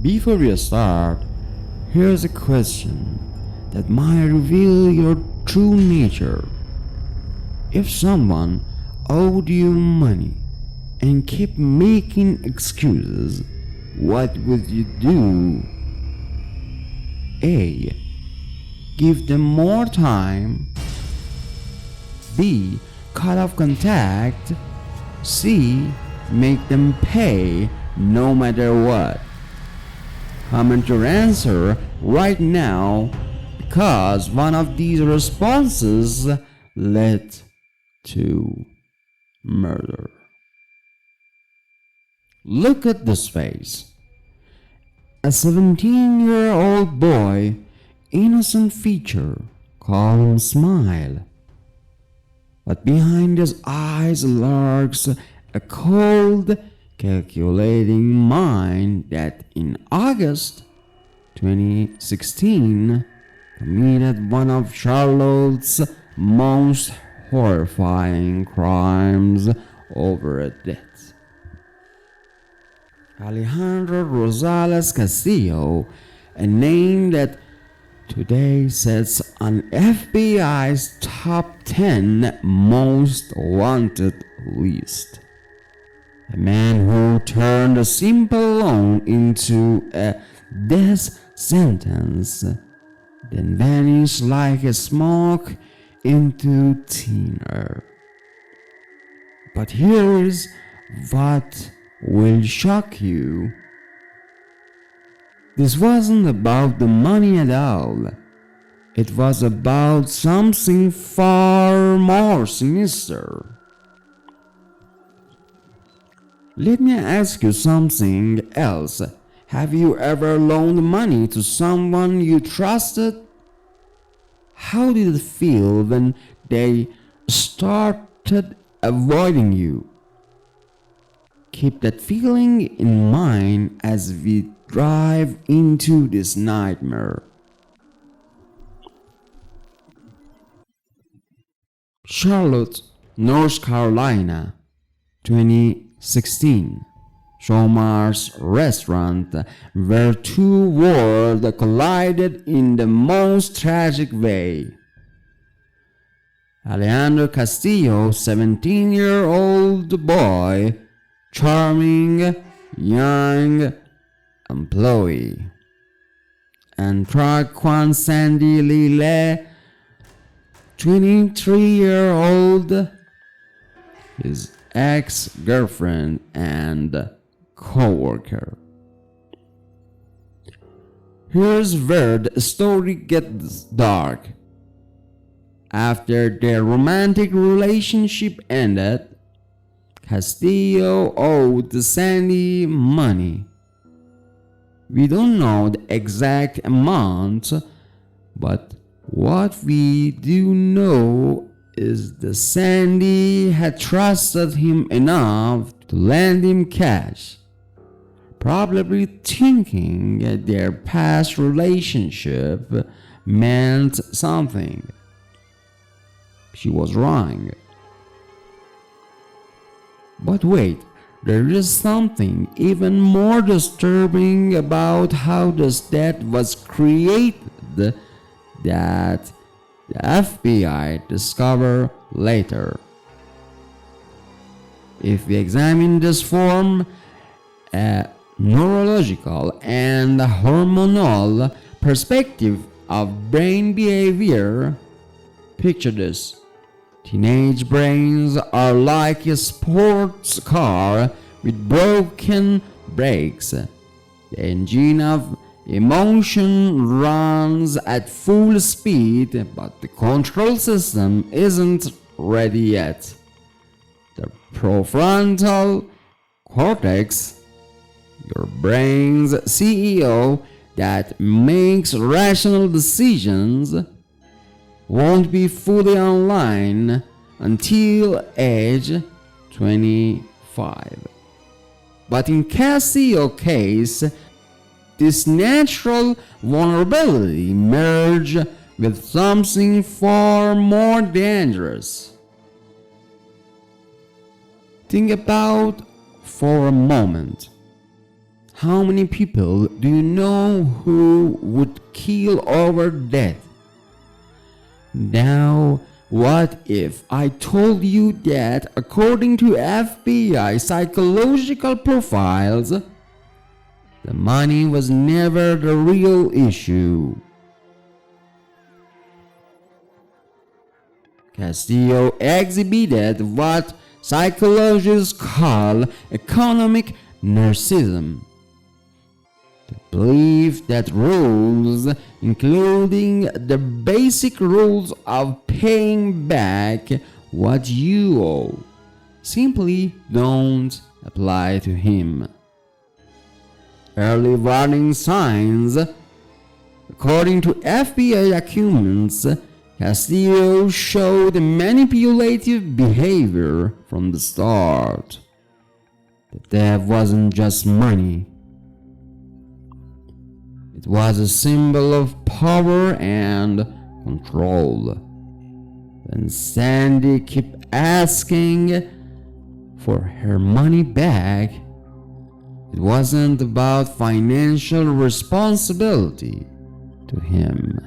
Before we start, here's a question that might reveal your true nature. If someone owed you money and kept making excuses, what would you do? A. Give them more time. B. Cut off contact. C. Make them pay no matter what. Comment your answer right now because one of these responses led to murder. Look at this face. A 17-year-old boy, innocent feature, calm smile. But behind his eyes lurks a cold, calculating mind that in August 2016 committed one of Charlotte's most horrifying crimes over a debt. Alejandro Rosales Castillo, a name that today sits on FBI's top 10 most wanted list. A man who turned a simple loan into a death sentence, then vanished like a smoke into thin air. But here is what will shock you. This wasn't about the money at all. It was about something far more sinister. Let me ask you something else. Have you ever loaned money to someone you trusted? How did it feel when they started avoiding you? Keep that feeling in mind as we dive into this nightmare. Charlotte, North Carolina, 2016. Shomar's restaurant where two worlds collided in the most tragic way. Alejandro Castillo, 17-year-old boy, charming, young employee. And Traquan Sandy Lille, 23-year-old, his ex-girlfriend and co-worker. Here's where the story gets dark. After their romantic relationship ended, Castillo owed Sandy money. We don't know the exact amount, but what we do know is that Sandy had trusted him enough to lend him cash, probably thinking that their past relationship meant something. She was wrong. But wait, there is something even more disturbing about how this debt was created that the FBI discovered later. If we examine this from a neurological and hormonal perspective of brain behavior, picture this. Teenage brains are like a sports car with broken brakes. The engine of emotion runs at full speed, but the control system isn't ready yet. The prefrontal cortex, your brain's CEO that makes rational decisions, won't be fully online until age 25. But in Castillo's case, this natural vulnerability merged with something far more dangerous. Think about for a moment How many people do you know who would kill over that? Now, what if I told you that according to FBI psychological profiles, the money was never the real issue? Castillo exhibited what psychologists call economic narcissism. The belief that rules, including the basic rules of paying back what you owe, simply don't apply to him. Early warning signs. According to FBI documents, Castillo showed manipulative behavior from the start. The debt wasn't just money. It was a symbol of power and control. When Sandy kept asking for her money back, it wasn't about financial responsibility to him.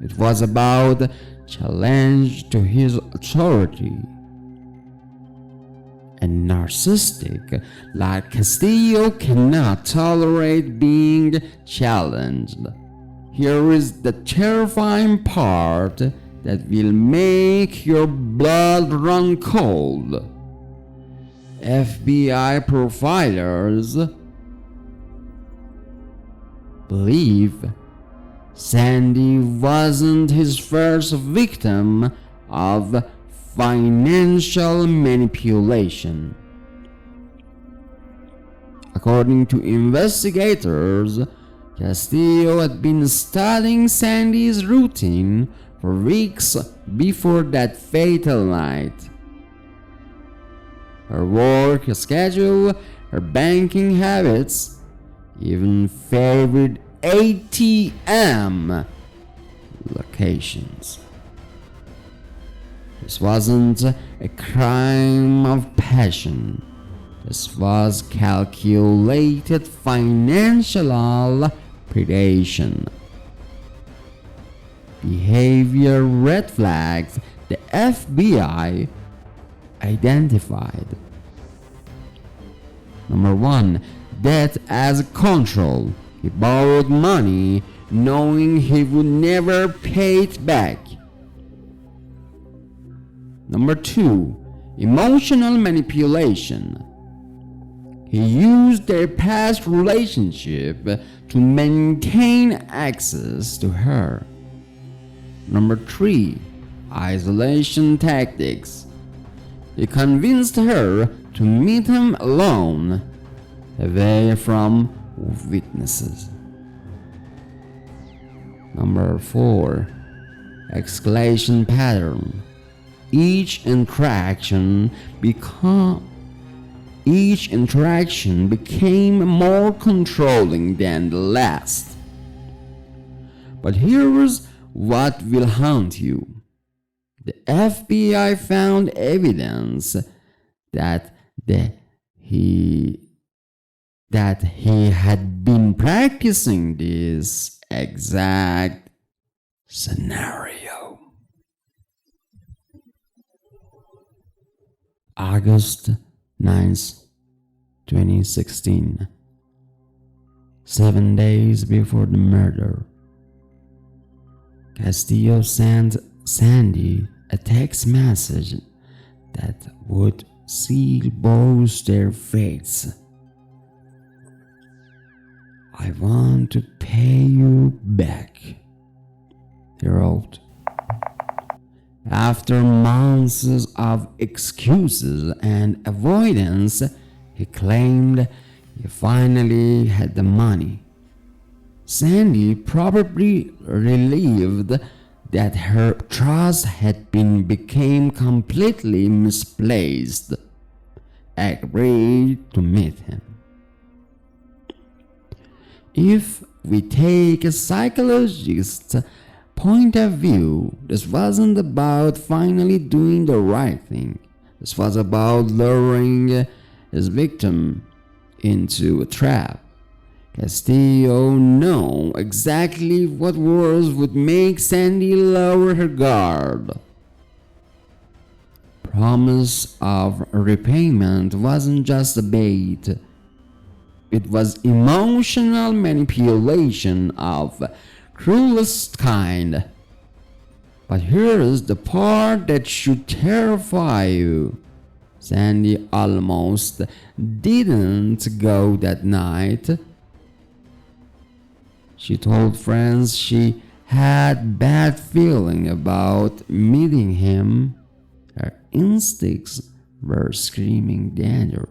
It was about challenge to his authority. A narcissistic like Castillo cannot tolerate being challenged. Here is the terrifying part that will make your blood run cold. FBI profilers believe Sandy wasn't his first victim of financial manipulation. According to investigators, Castillo had been studying Sandy's routine for weeks before that fatal night. Her work schedule, her banking habits, even favored ATM locations. This wasn't a crime of passion. This was calculated financial predation. Behavior red flags the FBI identified. Number 1. Debt as control. He borrowed money knowing he would never pay it back. Number 2. Emotional manipulation. He used their past relationship to maintain access to her. Number 3. Isolation tactics. He convinced her to meet him alone, away from witnesses. Number 4. Escalation pattern. Each interaction became more controlling than the last. But here's what will haunt you. The FBI found evidence that he had been practicing this exact scenario. August 9th, 2016. 7 days before the murder, Castillo sent Sandy a text message that would seal both their fates. "I want to pay you back," he wrote. After months of excuses and avoidance, he claimed he finally had the money. Sandy, probably relieved that her trust had became completely misplaced, agreed to meet him. If we take a psychologist's point of view, this wasn't about finally doing the right thing. This was about luring his victim into a trap. Castillo knew exactly what words would make Sandy lower her guard. Promise of repayment wasn't just a bait. It was emotional manipulation of cruelest kind. But here's the part that should terrify you. Sandy almost didn't go that night. She told friends she had bad feeling about meeting him. Her instincts were screaming danger.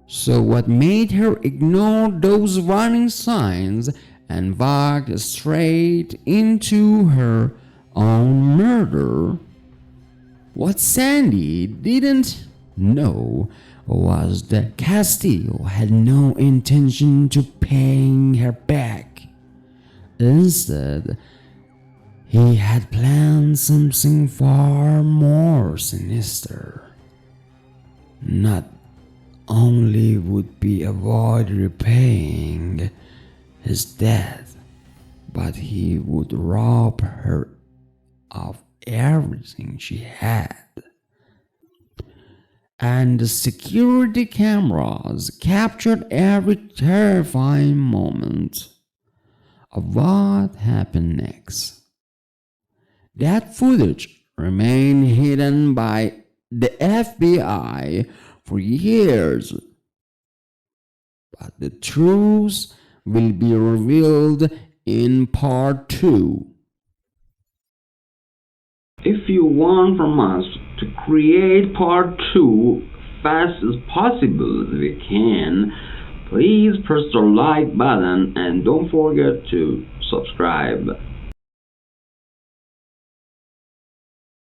So what made her ignore those warning signs and walk straight into her own murder? What Sandy didn't know was that Castillo had no intention to paying her back. Instead, he had planned something far more sinister. Not only would he avoid repaying his debt, but he would rob her of everything she had. And the security cameras captured every terrifying moment of what happened next. That footage remained hidden by the FBI for years, but the truth will be revealed in part 2. If you want from us to create part 2 fast as possible as we can, please press the like button and don't forget to subscribe.